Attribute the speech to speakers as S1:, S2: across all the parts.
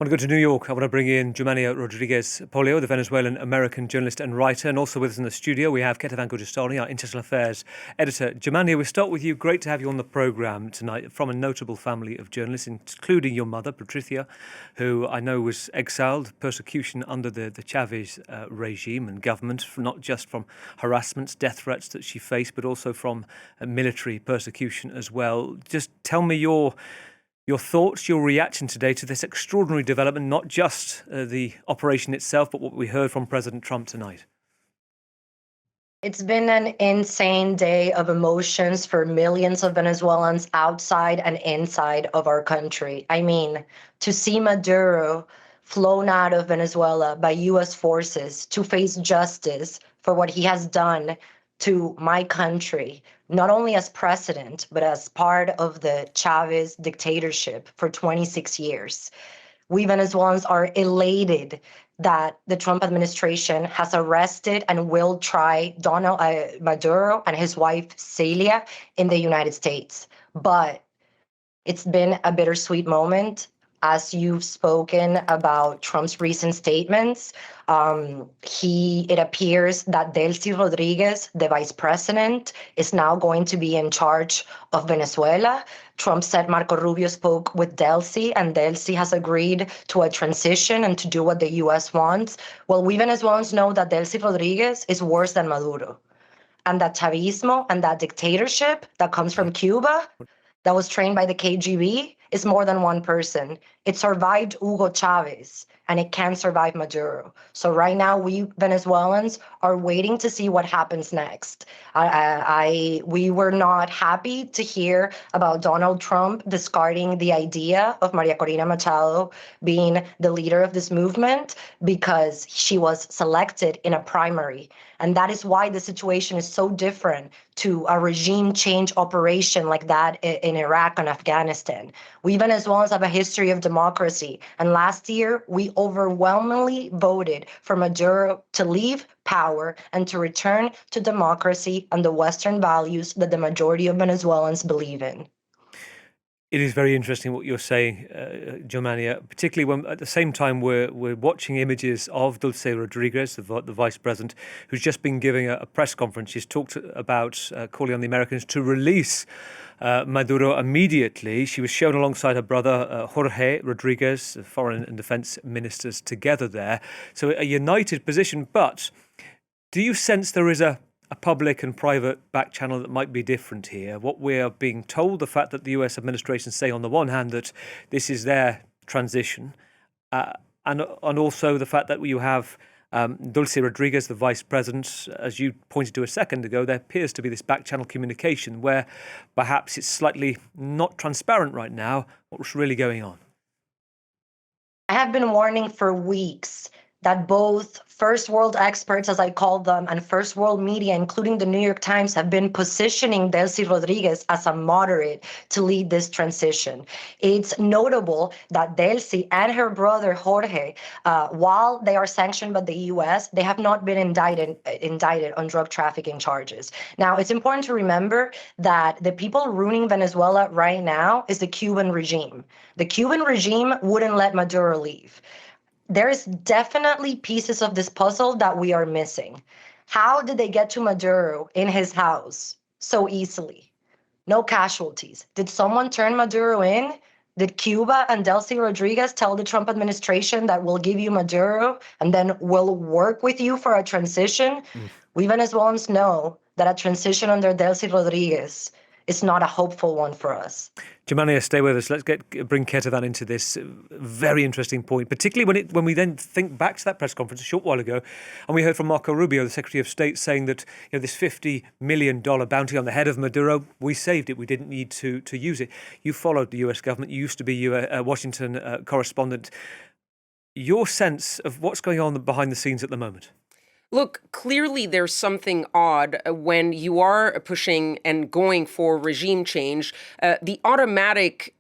S1: I want to go to New York. I want to bring in Germania Rodriguez Poleo, the Venezuelan-American journalist and writer. And also with us in the studio, we have Ketavan Gojestani, our international affairs editor. Germania, we start with you. Great to have you on the programme tonight from a notable family of journalists, including your mother, Patricia, who I know was exiled, persecution under the Chavez regime and government, not just from harassments, death threats that she faced, but also from military persecution as well. Just tell me your thoughts, your reaction today to this extraordinary development, not just the operation itself, but what we heard from President Trump tonight.
S2: It's been an insane day of emotions for millions of Venezuelans outside and inside of our country. I mean, to see Maduro flown out of Venezuela by U.S. forces to face justice for what he has done to my country, not only as president, but as part of the Chavez dictatorship for 26 years. We Venezuelans are elated that the Trump administration has arrested and will try Donald Maduro and his wife Celia in the United States. But it's been a bittersweet moment. As you've spoken about Trump's recent statements, it appears that Delcy Rodriguez, the vice president, is now going to be in charge of Venezuela. Trump said Marco Rubio spoke with Delcy, and Delcy has agreed to a transition and to do what the U.S. wants. Well, we Venezuelans know that Delcy Rodriguez is worse than Maduro. And that Chavismo and that dictatorship that comes from Cuba, that was trained by the KGB, is more than one person. It survived Hugo Chavez, and it can survive Maduro. So right now, we Venezuelans are waiting to see what happens next. We were not happy to hear about Donald Trump discarding the idea of Maria Corina Machado being the leader of this movement because she was selected in a primary. And that is why the situation is so different to a regime change operation like that in Iraq and Afghanistan. We Venezuelans have a history of democracy. And last year, we overwhelmingly voted for Maduro to leave power and to return to democracy and the Western values that the majority of Venezuelans believe in.
S1: It is very interesting what you're saying, Germania, particularly when at the same time we're watching images of Delcy Rodriguez, the Vice President, who's just been giving a press conference. She's talked about calling on the Americans to release Maduro immediately. She was shown alongside her brother, Jorge Rodriguez, the foreign and defense ministers together there. So a united position. But do you sense there is a public and private back channel that might be different here? What we're being told, the fact that the US administration say on the one hand that this is their transition, and also the fact that you have Delcy Rodriguez, the vice president, as you pointed to a second ago, there appears to be this back channel communication where perhaps it's slightly not transparent right now what's really going on.
S2: I have been warning for weeks that both first world experts, as I call them, and first world media, including the New York Times, have been positioning Delcy Rodriguez as a moderate to lead this transition. It's notable that Delcy and her brother Jorge, while they are sanctioned by the U.S., they have not been indicted on drug trafficking charges. Now, it's important to remember that the people ruining Venezuela right now is the Cuban regime. The Cuban regime wouldn't let Maduro leave. There's definitely pieces of this puzzle that we are missing. How did they get to Maduro in his house so easily? No casualties. Did someone turn Maduro in? Did Cuba and Delcy Rodriguez tell the Trump administration that we'll give you Maduro and then we'll work with you for a transition? We Venezuelans know that a transition under Delcy Rodriguez is not a hopeful one for us.
S1: Germania, stay with us. Let's bring Ketavan into this very interesting point, particularly when we then think back to that press conference a short while ago, and we heard from Marco Rubio, the Secretary of State, saying that this $50 million bounty on the head of Maduro, we saved it. We didn't need to use it. You followed the U.S. government. You used to be a Washington correspondent. Your sense of what's going on behind the scenes at the moment?
S3: Look, clearly there's something odd when you are pushing and going for regime change. The automatic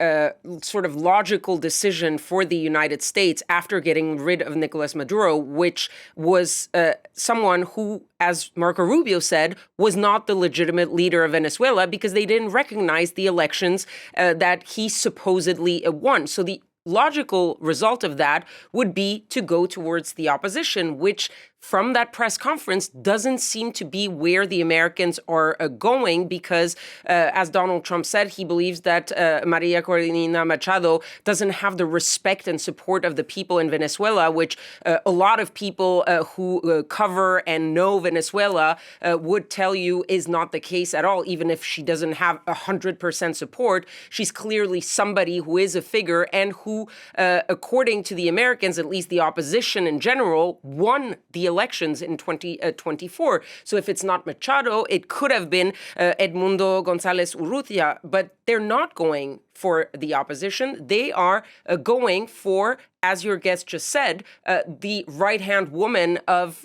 S3: sort of logical decision for the United States after getting rid of Nicolas Maduro, which was someone who, as Marco Rubio said, was not the legitimate leader of Venezuela because they didn't recognize the elections that he supposedly won. So the logical result of that would be to go towards the opposition, which from that press conference doesn't seem to be where the Americans are going because, as Donald Trump said, he believes that Maria Corina Machado doesn't have the respect and support of the people in Venezuela, which a lot of people who cover and know Venezuela would tell you is not the case at all. Even if she doesn't have 100% support, she's clearly somebody who is a figure and who, according to the Americans, at least the opposition in general, won the elections in 2024. So if it's not Machado, it could have been Edmundo González Urrutia, but they're not going for the opposition. They are going for, as your guest just said, the right-hand woman of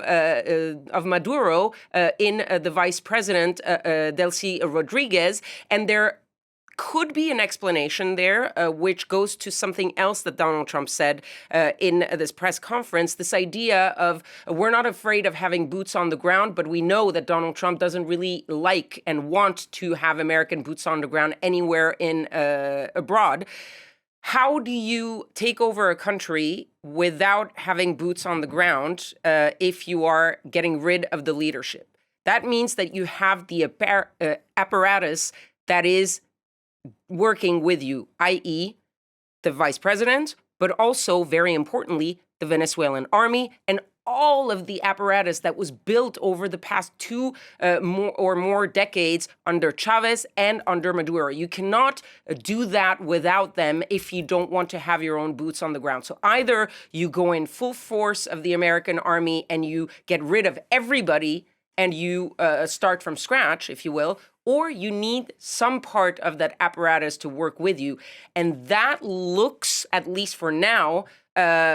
S3: Maduro in the Vice President Delcy Rodriguez, and they're could be an explanation there, which goes to something else that Donald Trump said in this press conference, this idea of we're not afraid of having boots on the ground, but we know that Donald Trump doesn't really like and want to have American boots on the ground anywhere in abroad. How do you take over a country without having boots on the ground if you are getting rid of the leadership? That means that you have the apparatus that is working with you, i.e. the vice president, but also, very importantly, the Venezuelan army and all of the apparatus that was built over the past two more decades under Chavez and under Maduro. You cannot do that without them if you don't want to have your own boots on the ground. So either you go in full force of the American army and you get rid of everybody and you start from scratch, if you will, or you need some part of that apparatus to work with you. And that looks, at least for now,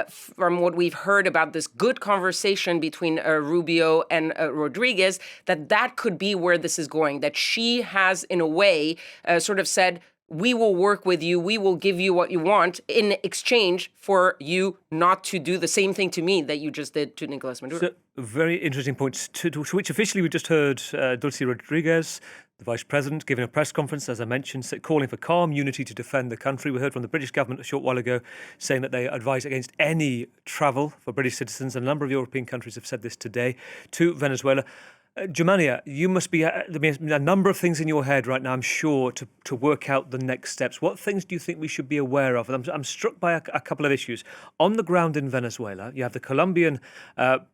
S3: from what we've heard about this good conversation between Rubio and Rodriguez, that could be where this is going, that she has, in a way, sort of said, we will work with you, we will give you what you want in exchange for you not to do the same thing to me that you just did to Nicolas Maduro. So,
S1: very interesting points, to which officially we just heard Delcy Rodriguez, the Vice President, giving a press conference, as I mentioned, calling for calm unity to defend the country. We heard from the British government a short while ago saying that they advise against any travel for British citizens. A number of European countries have said this today to Venezuela. Germania, you must be a number of things in your head right now, I'm sure, to work out the next steps. What things do you think we should be aware of? And I'm struck by a couple of issues. On the ground in Venezuela, you have the Colombian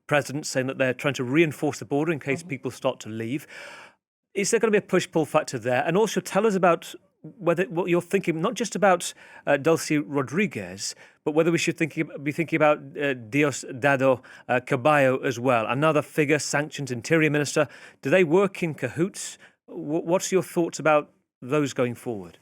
S1: president saying that they're trying to reinforce the border in case people start to leave. Is there going to be a push-pull factor there? And also tell us about what you're thinking, not just about Delcy Rodriguez, but whether we should be thinking about Diosdado Cabello as well, another figure, sanctions interior minister. Do they work in cahoots? What's your thoughts about those going forward?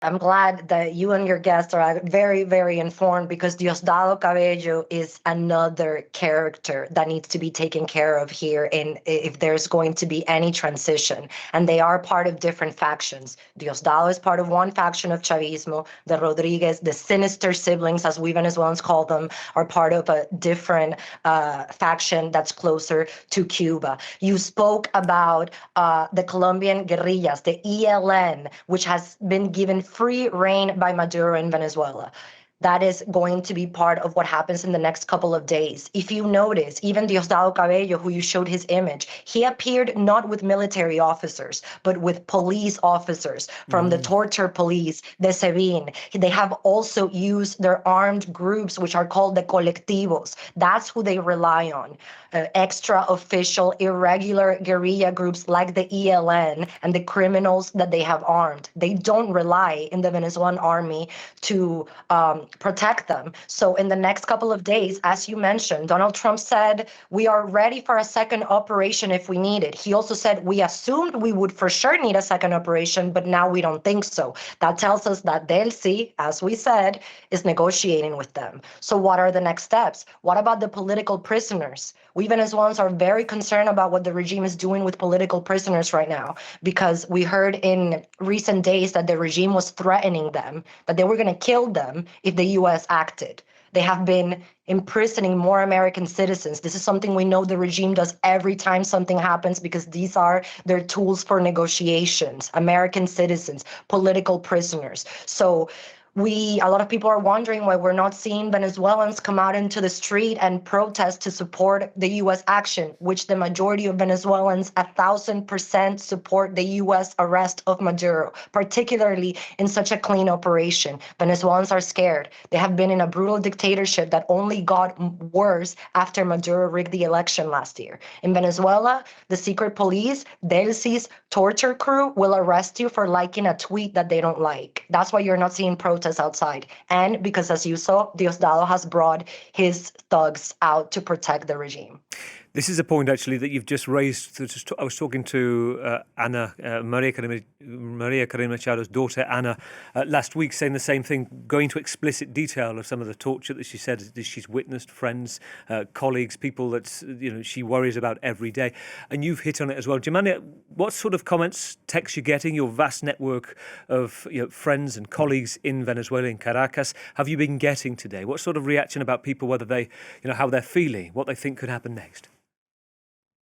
S2: I'm glad that you and your guests are very, very informed, because Diosdado Cabello is another character that needs to be taken care of here if there's going to be any transition. And they are part of different factions. Diosdado is part of one faction of Chavismo. The Rodriguez, the sinister siblings, as we Venezuelans call them, are part of a different faction that's closer to Cuba. You spoke about the Colombian guerrillas, the ELN, which has been given free reign by Maduro in Venezuela. That is going to be part of what happens in the next couple of days. If you notice, even Diosdado Cabello, who you showed his image, he appeared not with military officers, but with police officers from the torture police, the SEBIN. They have also used their armed groups, which are called the colectivos. That's who they rely on. Extra official, irregular guerrilla groups like the ELN and the criminals that they have armed. They don't rely in the Venezuelan army to protect them. So in the next couple of days, as you mentioned, Donald Trump said, we are ready for a second operation if we need it. He also said, we assumed we would for sure need a second operation, but now we don't think so. That tells us that Delcy, as we said, is negotiating with them. So what are the next steps? What about the political prisoners? We Venezuelans are very concerned about what the regime is doing with political prisoners right now, because we heard in recent days that the regime was threatening them, that they were going to kill them if the U.S. acted. They have been imprisoning more American citizens. This is something we know the regime does every time something happens, because these are their tools for negotiations. American citizens, political prisoners. So A lot of people are wondering why we're not seeing Venezuelans come out into the street and protest to support the U.S. action, which the majority of Venezuelans, 1,000%, support the U.S. arrest of Maduro, particularly in such a clean operation. Venezuelans are scared. They have been in a brutal dictatorship that only got worse after Maduro rigged the election last year. In Venezuela, the secret police, Delcy's torture crew, will arrest you for liking a tweet that they don't like. That's why you're not seeing protests outside. And because, as you saw, Diosdado has brought his thugs out to protect the regime.
S1: This is a point, actually, that you've just raised. I was talking to Anna, Maria Karina Machado's daughter, Anna, last week, saying the same thing, going to explicit detail of some of the torture that she said that she's witnessed, friends, colleagues, people that she worries about every day. And you've hit on it as well. Germania, what sort of comments, texts you're getting, your vast network of friends and colleagues in Venezuela, in Caracas, have you been getting today? What sort of reaction about people, whether they, how they're feeling, what they think could happen next?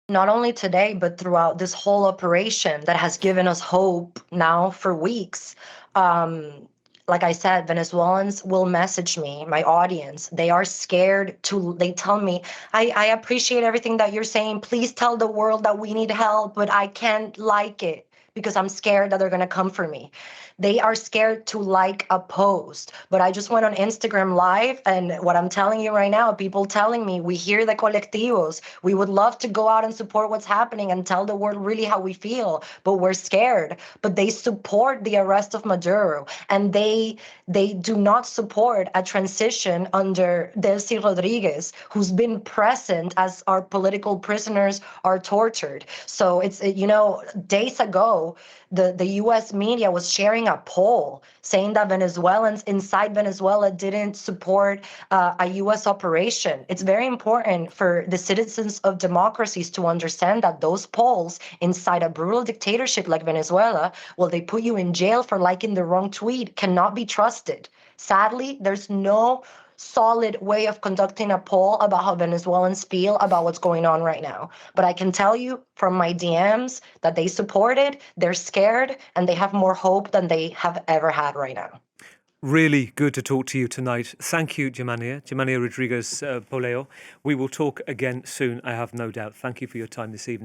S2: Not only today, but throughout this whole operation that has given us hope now for weeks. Like I said, Venezuelans will message me, my audience. They are scared they tell me, I appreciate everything that you're saying. Please tell the world that we need help, but I can't like it because I'm scared that they're going to come for me. They are scared to like a post. But I just went on Instagram Live, and what I'm telling you right now, people telling me, we hear the colectivos. We would love to go out and support what's happening and tell the world really how we feel, but we're scared. But they support the arrest of Maduro, and they do not support a transition under Delcy Rodriguez, who's been present as our political prisoners are tortured. So it's, days ago, the U.S. media was sharing a poll saying that Venezuelans inside Venezuela didn't support a U.S. operation. It's very important for the citizens of democracies to understand that those polls inside a brutal dictatorship like Venezuela, they put you in jail for liking the wrong tweet, cannot be trusted. Sadly, there's no solid way of conducting a poll about how Venezuelans feel about what's going on right now. But I can tell you from my DMs that they support it, they're scared, and they have more hope than they have ever had right now.
S1: Really good to talk to you tonight. Thank you, Germania Rodriguez Poleo. We will talk again soon, I have no doubt. Thank you for your time this evening.